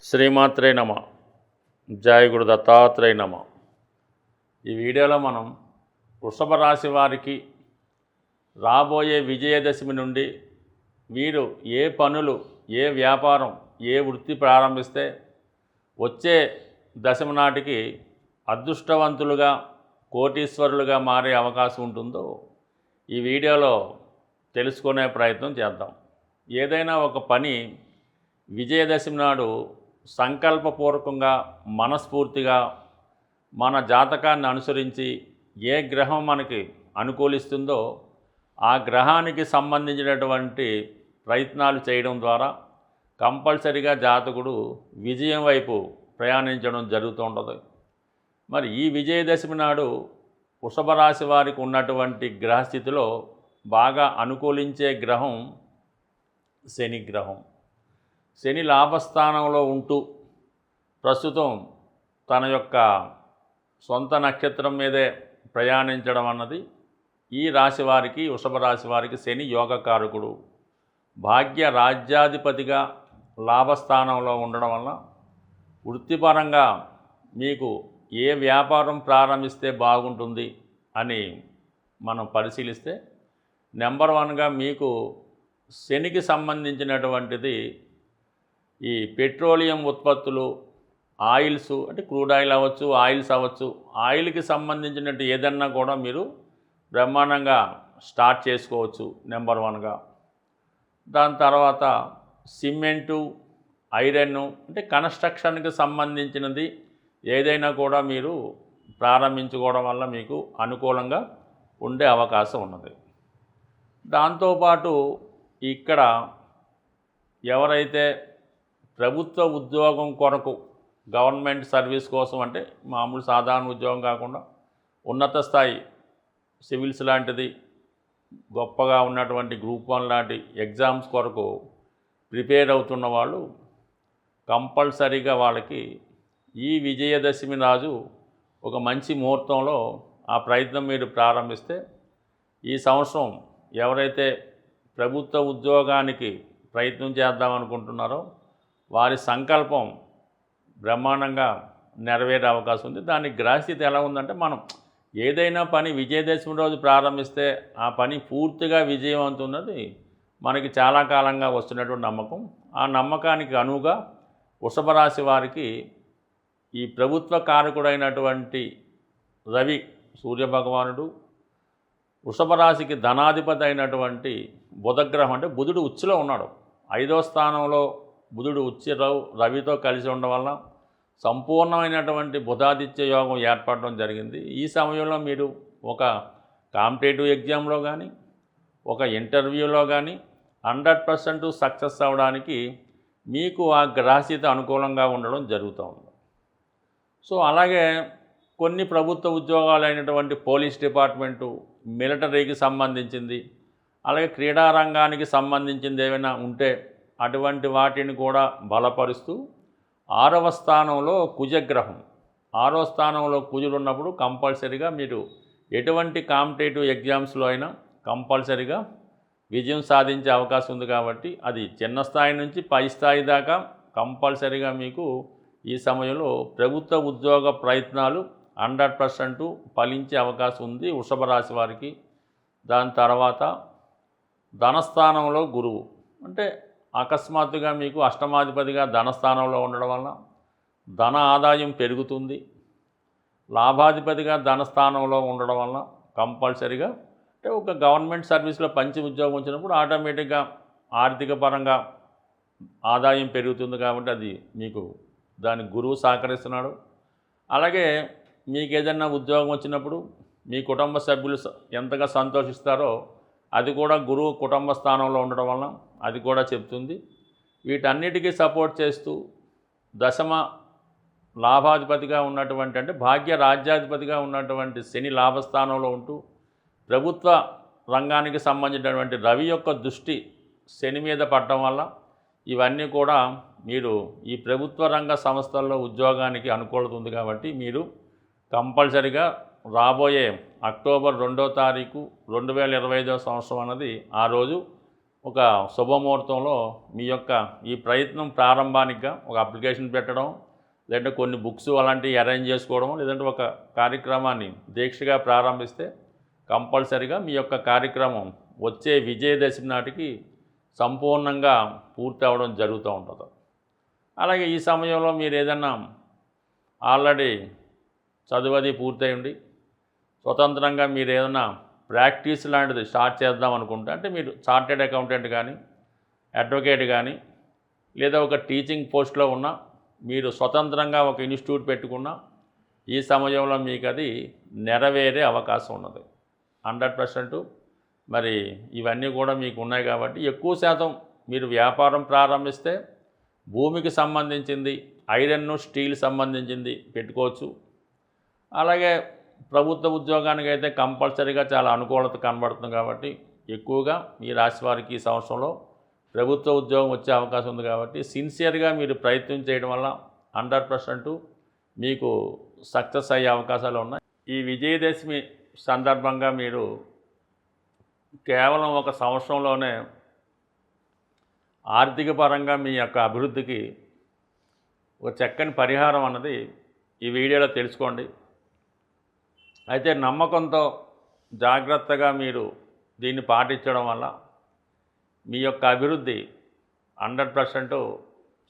శ్రీమాత్రే నమ. జయ గురు దత్తాత్రేయ నమ. ఈ వీడియోలో మనం వృషభ రాశి వారికి రాబోయే విజయదశమి నుండి వీరు ఏ పనులు, ఏ వ్యాపారం, ఏ వృత్తి ప్రారంభిస్తే వచ్చే దశమి నాటికి అదృష్టవంతులుగా, కోటీశ్వరులుగా మారే అవకాశం ఉంటుందో ఈ వీడియోలో తెలుసుకునే ప్రయత్నం చేద్దాం. ఏదైనా ఒక పని విజయదశమి నాడు సంకల్పపూర్వకంగా, మనస్ఫూర్తిగా మన జాతకాన్ని అనుసరించి ఏ గ్రహం మనకి అనుకూలిస్తుందో ఆ గ్రహానికి సంబంధించినటువంటి ప్రయత్నాలు చేయడం ద్వారా కంపల్సరిగా జాతకుడు విజయం వైపు ప్రయాణించడం జరుగుతూ ఉంటుంది. మరి ఈ విజయదశమి నాడు వృషభ రాశి వారికి ఉన్నటువంటి గ్రహస్థితిలో బాగా అనుకూలించే గ్రహం శని గ్రహం. శని లాభస్థానంలో ఉంటూ ప్రస్తుతం తన యొక్క సొంత నక్షత్రం మీదే ప్రయాణించడం అన్నది ఈ రాశి వారికి, వృషభ రాశి వారికి శని యోగకారకుడు. భాగ్య రాజ్యాధిపతిగా లాభస్థానంలో ఉండడం వల్ల వృత్తిపరంగా మీకు ఏ వ్యాపారం ప్రారంభిస్తే బాగుంటుంది అని మనం పరిశీలిస్తే నెంబర్ 1గా మీకు శనికి సంబంధించినటువంటిది ఈ పెట్రోలియం ఉత్పత్తులు, ఆయిల్స్, అంటే క్రూడ్ ఆయిల్ అవ్వచ్చు, ఆయిల్స్ అవ్వచ్చు, ఆయిల్కి సంబంధించినట్టు ఏదన్నా కూడా మీరు బ్రహ్మాండంగా స్టార్ట్ చేసుకోవచ్చు నెంబర్ 1గా. దాని తర్వాత సిమెంటు, ఐరన్, అంటే కన్స్ట్రక్షన్కి సంబంధించినది ఏదైనా కూడా మీరు ప్రారంభించుకోవడం వల్ల మీకు అనుకూలంగా ఉండే అవకాశం ఉన్నది. దాంతోపాటు ఇక్కడ ఎవరైతే ప్రభుత్వ ఉద్యోగం కొరకు, గవర్నమెంట్ సర్వీస్ కోసం, అంటే మామూలు సాధారణ ఉద్యోగం కాకుండా ఉన్నత స్థాయి సివిల్స్ లాంటిది, గొప్పగా ఉన్నటువంటి గ్రూప్ 1 లాంటి ఎగ్జామ్స్ కొరకు ప్రిపేర్ అవుతున్న వాళ్ళు కంపల్సరీగా వాళ్ళకి ఈ విజయదశమి రోజు ఒక మంచి ముహూర్తంలో ఆ ప్రయత్నం మీరు ప్రారంభిస్తే ఈ సంవత్సరం ఎవరైతే ప్రభుత్వ ఉద్యోగానికి ప్రయత్నం చేద్దామనుకుంటున్నారో వారి సంకల్పం బ్రహ్మాండంగా నెరవేరే అవకాశం ఉంది. దానికి గ్రహస్థితి ఎలా ఉందంటే, మనం ఏదైనా పని విజయదశమి రోజు ప్రారంభిస్తే ఆ పని పూర్తిగా విజయవంతున్నది మనకి చాలా కాలంగా వస్తున్నటువంటి నమ్మకం. ఆ నమ్మకానికి అనువుగా వృషభ రాశి వారికి ఈ ప్రభుత్వ కారకుడైనటువంటి రవి సూర్యభగవానుడు, వృషభ రాశికి ధనాధిపతి అయినటువంటి బుధగ్రహం, అంటే బుధుడు ఉచ్చులో ఉన్నాడు. 5వ స్థానంలో బుధుడు ఉచ్చి రవితో కలిసి ఉండడం వల్ల సంపూర్ణమైనటువంటి బుధాదిత్య యోగం ఏర్పడడం జరిగింది. ఈ సమయంలో మీరు ఒక కాంపిటేటివ్ ఎగ్జామ్లో కానీ, ఒక ఇంటర్వ్యూలో కానీ 100% సక్సెస్ అవ్వడానికి మీకు ఆ గ్రహస్థితి అనుకూలంగా ఉండడం జరుగుతుంది. సో అలాగే కొన్ని ప్రభుత్వ ఉద్యోగాలు అయినటువంటి పోలీస్ డిపార్ట్మెంటు, మిలిటరీకి సంబంధించింది, అలాగే క్రీడా రంగానికి సంబంధించింది ఏమైనా ఉంటే అటువంటి వాటిని కూడా బలపరుస్తూ 6వ స్థానంలో కుజగ్రహం. 6వ స్థానంలో కుజుడు ఉన్నప్పుడు కంపల్సరీగా మీరు ఎటువంటి కాంపిటేటివ్ ఎగ్జామ్స్లో అయినా కంపల్సరీగా విజయం సాధించే అవకాశం ఉంది. కాబట్టి అది చిన్న స్థాయి నుంచి పై స్థాయి దాకా కంపల్సరీగా మీకు ఈ సమయంలో ప్రభుత్వ ఉద్యోగ ప్రయత్నాలు 100% ఫలించే అవకాశం ఉంది వృషభ రాశి వారికి. దాని తర్వాత ధనస్థానంలో గురువు, అంటే అకస్మాత్తుగా మీకు అష్టమాధిపతిగా ధనస్థానంలో ఉండడం వల్ల ధన ఆదాయం పెరుగుతుంది. లాభాధిపతిగా ధనస్థానంలో ఉండడం వల్ల కంపల్సరీగా, అంటే ఒక గవర్నమెంట్ సర్వీస్లో పంచి ఉద్యోగం వచ్చినప్పుడు ఆటోమేటిక్గా ఆర్థిక పరంగా ఆదాయం పెరుగుతుంది. కాబట్టి అది మీకు దానికి గురువు సహకరిస్తున్నాడు. అలాగే మీకు ఏదైనా ఉద్యోగం వచ్చినప్పుడు మీ కుటుంబ సభ్యులు ఎంతగా సంతోషిస్తారో అది కూడా గురువు కుటుంబ స్థానంలో ఉండడం వలన అది కూడా చెప్తుంది. వీటన్నిటికీ సపోర్ట్ చేస్తూ దశమ లాభాధిపతిగా ఉన్నటువంటి, అంటే భాగ్య రాజ్యాధిపతిగా ఉన్నటువంటి శని లాభస్థానంలో ఉంటూ ప్రభుత్వ రంగానికి సంబంధించినటువంటి రవి యొక్క దృష్టి శని మీద పడటం వల్ల ఇవన్నీ కూడా మీరు ఈ ప్రభుత్వ రంగ సంస్థల్లో ఉద్యోగానికి అనుకూలతుంది. కాబట్టి మీరు కంపల్సరిగా రాబోయే అక్టోబర్ 2వ తారీఖు 2025వ సంవత్సరం అన్నది ఆ రోజు ఒక శుభముహూర్తంలో మీ యొక్క ఈ ప్రయత్నం ప్రారంభానికిగా ఒక అప్లికేషన్ పెట్టడం, లేదంటే కొన్ని బుక్స్ అలాంటివి అరేంజ్ చేసుకోవడం, లేదంటే ఒక కార్యక్రమాన్ని దీక్షగా ప్రారంభిస్తే కంపల్సరిగా మీ యొక్క కార్యక్రమం వచ్చే విజయదశమి నాటికి సంపూర్ణంగా పూర్తి అవ్వడం జరుగుతూ ఉంటుంది. అలాగే ఈ సమయంలో మీరు ఏదన్నా ఆల్రెడీ చదువది పూర్తయి ఉండి స్వతంత్రంగా మీరు ఏదైనా ప్రాక్టీస్ లాంటిది స్టార్ట్ చేద్దాం అనుకుంటే, అంటే మీరు చార్టెడ్ అకౌంటెంట్ కానీ, అడ్వకేట్ కానీ, లేదా ఒక టీచింగ్ పోస్ట్లో ఉన్న మీరు స్వతంత్రంగా ఒక ఇన్స్టిట్యూట్ పెట్టుకున్న ఈ సమయంలో మీకు అది నెరవేరే అవకాశం ఉన్నది 100%. మరి ఇవన్నీ కూడా మీకు ఉన్నాయి కాబట్టి ఎక్కువ శాతం మీరు వ్యాపారం ప్రారంభిస్తే భూమికి సంబంధించింది, ఐరన్ స్టీల్ సంబంధించింది పెట్టుకోవచ్చు. అలాగే ప్రభుత్వ ఉద్యోగానికి అయితే కంపల్సరీగా చాలా అనుకూలత కనబడుతుంది కాబట్టి ఎక్కువగా ఈ రాశి వారికి ఈ సంవత్సరంలో ప్రభుత్వ ఉద్యోగం వచ్చే అవకాశం ఉంది కాబట్టి సిన్సియర్గా మీరు ప్రయత్నం చేయడం వల్ల 100% మీకు సక్సెస్ అయ్యే అవకాశాలు ఉన్నాయి. ఈ విజయదశమి సందర్భంగా మీరు కేవలం ఒక సంవత్సరంలోనే ఆర్థిక పరంగా మీ యొక్క అభివృద్ధికి ఒక చక్కని పరిహారం అన్నది ఈ వీడియోలో తెలుసుకోండి. అయితే నమ్మకంతో జాగ్రత్తగా మీరు దీన్ని పాటించడం వల్ల మీ యొక్క అభివృద్ధి 100%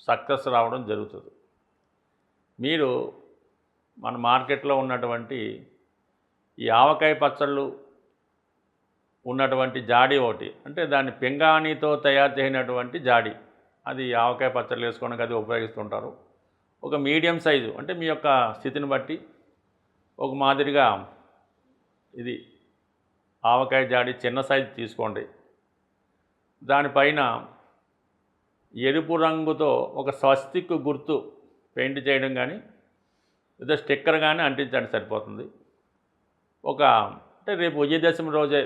సక్సెస్ రావడం జరుగుతుంది. మీరు మన మార్కెట్లో ఉన్నటువంటి ఈ ఆవకాయ పచ్చళ్ళు ఉన్నటువంటి జాడీ ఒకటి, అంటే దాన్ని పింగాణితో తయారు చేయనటువంటి జాడీ, అది ఆవకాయ పచ్చళ్ళు వేసుకోవడానికి అది ఉపయోగిస్తుంటారు. ఒక మీడియం సైజు, అంటే మీ యొక్క స్థితిని బట్టి ఒక మాదిరిగా ఇది ఆవకాయ జాడీ చిన్న సైజు తీసుకోండి. దానిపైన ఎరుపు రంగుతో ఒక స్వస్తిక్ గుర్తు పెయింట్ చేయడం కానీ లేదా స్టిక్కర్ కానీ అంటించండి, సరిపోతుంది. అంటే రేపు విజయదశమి రోజే,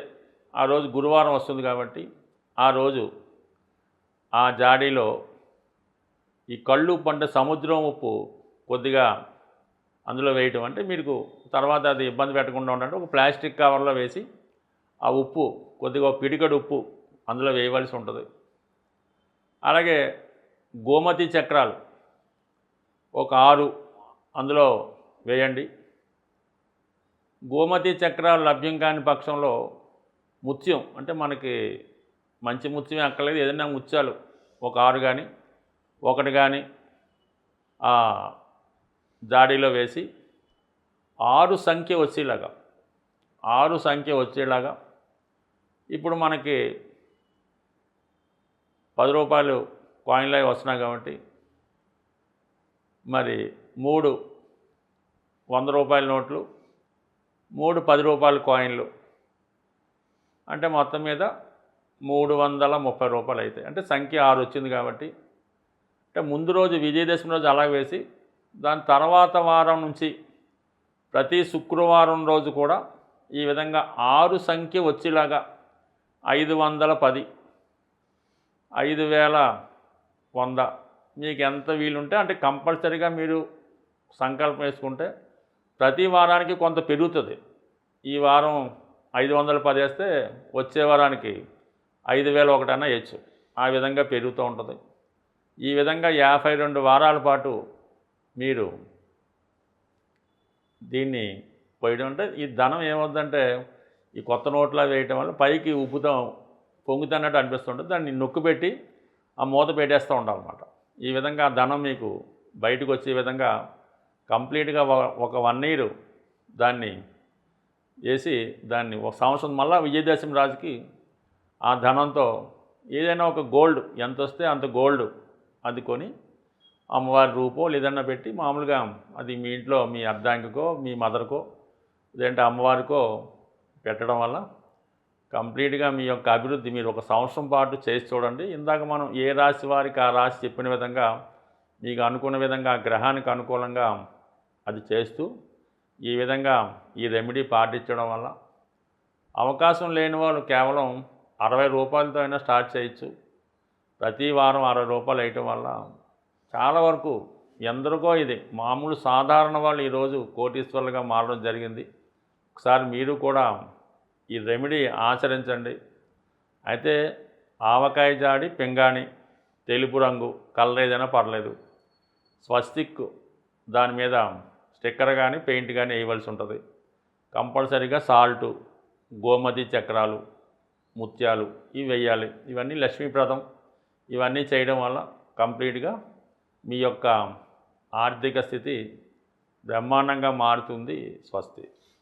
ఆ రోజు గురువారం వస్తుంది కాబట్టి ఆ రోజు ఆ జాడీలో ఈ కళ్ళు ఉప్పు, అంటే సముద్రం ఉప్పు కొద్దిగా అందులో వేయటం, అంటే మీకు తర్వాత అది ఇబ్బంది పెట్టకుండా ఉండాలంటే ఒక ప్లాస్టిక్ కవర్లో వేసి ఆ ఉప్పు కొద్దిగా పిడికడు ఉప్పు అందులో వేయవలసి ఉంటుంది. అలాగే గోమతి చక్రాలు ఒక 6 అందులో వేయండి. గోమతి చక్రాలు లభ్యం కాని పక్షంలో ముత్యం, అంటే మనకి మంచి ముత్యమే అక్కర్లేదు, ఏదైనా ముత్యాలు ఒక 6 కానీ 1 కానీ ఆ జాడీలో వేసి 6 సంఖ్య వచ్చేలాగా ఇప్పుడు మనకి 10 రూపాయలు కాయిన్లు అవి వస్తున్నాయి కాబట్టి మరి 3 100 రూపాయల నోట్లు, 3 10 రూపాయల కాయిన్లు, అంటే మొత్తం మీద 330 రూపాయలు అవుతాయి. అంటే సంఖ్య 6 వచ్చింది కాబట్టి, అంటే ముందు రోజు విజయదశమి రోజు అలా వేసి దాని తర్వాత వారం నుంచి ప్రతి శుక్రవారం రోజు కూడా ఈ విధంగా 6 సంఖ్య వచ్చేలాగా 510, 5100 మీకు ఎంత వీలుంటే, అంటే కంపల్సరీగా మీరు సంకల్పం వేసుకుంటే ప్రతి వారానికి కొంత పెరుగుతుంది. ఈ వారం 510 వేస్తే వచ్చే వారానికి 5001 అన్నా వేయచ్చు, ఆ విధంగా పెరుగుతూ ఉంటుంది. ఈ విధంగా 52 వారాల పాటు మీరు దీన్ని పోయడం, అంటే ఈ ధనం ఏమవుతుందంటే ఈ కొత్త నోట్లా వేయటం వల్ల పైకి పొంగుతున్నట్టు అనిపిస్తుంటుంది. దాన్ని నొక్కుపెట్టి ఆ మూత పెట్టేస్తూ ఉండాలన్నమాట. ఈ విధంగా ఆ ధనం మీకు బయటకు వచ్చే విధంగా కంప్లీట్గా ఒక 1 ఇయర్ దాన్ని వేసి దాన్ని ఒక సంవత్సరం మళ్ళీ విజయదశమి రాజుకి ఆ ధనంతో ఏదైనా ఒక గోల్డ్ ఎంత వస్తే అంత గోల్డ్ అది కొని అమ్మవారి రూపో లేదన్నా పెట్టి మామూలుగా అది మీ ఇంట్లో మీ అర్ధాంగికో మీ మదర్కో లేదంటే అమ్మవారికో పెట్టడం వల్ల కంప్లీట్గా మీ యొక్క అభివృద్ధి మీరు ఒక సంవత్సరం పాటు చేసి చూడండి. ఇందాక మనం ఏ రాశి వారికి ఆ రాశి చెప్పిన విధంగా మీకు అనుకున్న విధంగా గ్రహానికి అనుకూలంగా అది చేస్తూ ఈ విధంగా ఈ రెమెడీ పాటించడం వల్ల అవకాశం లేని వాళ్ళు కేవలం 60 రూపాయలతో అయినా స్టార్ట్ చేయొచ్చు. ప్రతి వారం 60 రూపాయలు వేయటం వల్ల చాలా వరకు ఎందరికో ఇది మామూలు సాధారణ వాళ్ళు ఈరోజు కోటీశ్వరులుగా మారడం జరిగింది. ఒకసారి మీరు కూడా ఈ రెమెడీ ఆచరించండి. అయితే ఆవకాయ జాడి పింగాణి తెలుపు రంగు కలర్ ఏదైనా పర్లేదు, స్వస్తిక్ దాని మీద స్టిక్కర్ కానీ పెయింట్ కానీ వేయవలసి ఉంటుంది. కంపల్సరీగా సాల్టు, గోమతి చక్రాలు, ముత్యాలు ఇవి వేయాలి. ఇవన్నీ లక్ష్మీప్రదం. ఇవన్నీ చేయడం వల్ల కంప్లీట్గా మీ యొక్క ఆర్థిక స్థితి బ్రహ్మాండంగా మారుతుంది. స్వస్తి.